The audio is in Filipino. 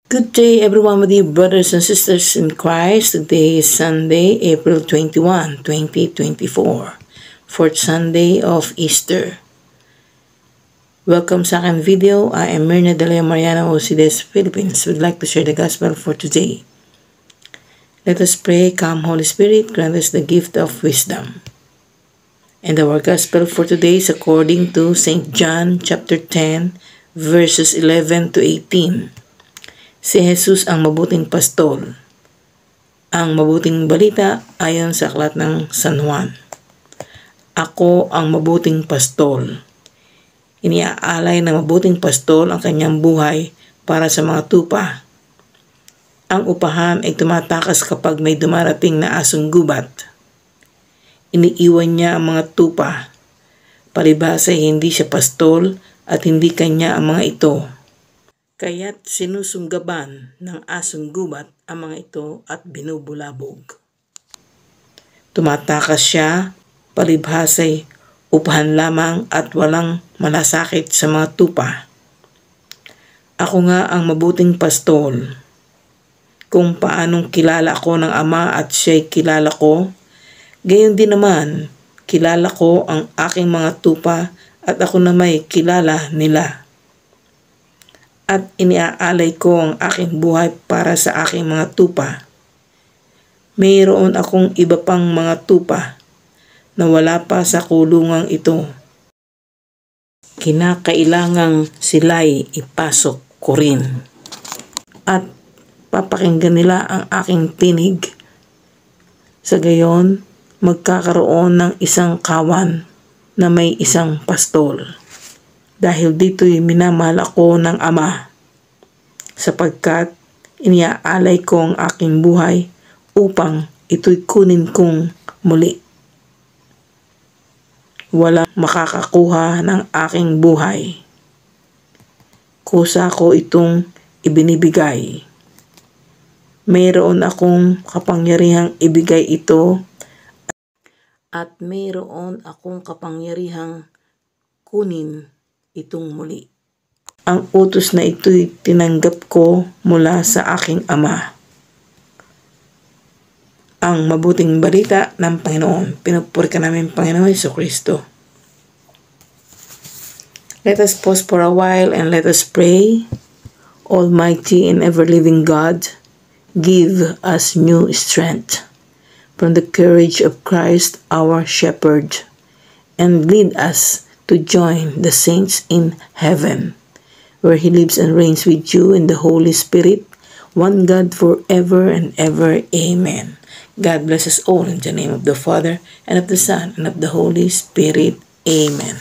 Good day everyone, with you brothers and sisters in Christ. Today is Sunday, April 21, 2024. Fourth Sunday of Easter. Welcome sa aking video. I am Myrna De Leo Mariana Osides, Philippines. Would like to share the gospel for today. Let us pray. Come Holy Spirit, grant us the gift of wisdom. And our gospel for today is according to St. John chapter 10 verses 11 to 18. Si Jesus ang mabuting pastol. Ang mabuting balita ayon sa aklat ng San Juan. Ako ang mabuting pastol. Iniaalay ng mabuting pastol ang kanyang buhay para sa mga tupa. Ang upahan ay tumatakas kapag may dumarating na asong gubat. Iniiwan niya ang mga tupa. Palibhasa ay hindi siya pastol at hindi kanya ang mga ito. Kaya't sinusunggaban ng asong gubat ang mga ito at binubulabog. Tumatakas siya, palibhasa'y upahan lamang at walang malasakit sa mga tupa. Ako nga ang mabuting pastol. Kung paanong kilala ko ng Ama at siya'y kilala ko, gayon din naman kilala ko ang aking mga tupa at ako na may kilala nila. At iniaalay ko ang aking buhay para sa aking mga tupa. Mayroon akong iba pang mga tupa na wala pa sa kulungang ito. Kinakailangang sila'y ipasok ko rin. At papakinggan nila ang aking tinig. Sa gayon, magkakaroon ng isang kawan na may isang pastol. Dahil dito'y minamahal ako ng Ama, sapagkat iniaalay ko ang aking buhay upang ito'y kunin kong muli. Walang makakakuha ng aking buhay. Kusa ko itong ibinibigay. Mayroon akong kapangyarihang ibigay ito at mayroon akong kapangyarihang kunin itong muli. Ang utos na ito'y tinanggap ko mula sa aking Ama. Ang mabuting balita ng Panginoon. Pinupuri ka namin, Panginoon Jesucristo. Let us pause for a while and let us pray. Almighty and ever-living God, give us new strength from the courage of Christ our Shepherd, and lead us to join the saints in heaven, where He lives and reigns with you in the Holy Spirit, one God forever and ever. Amen. God bless us all in the name of the Father, and of the Son, and of the Holy Spirit. Amen.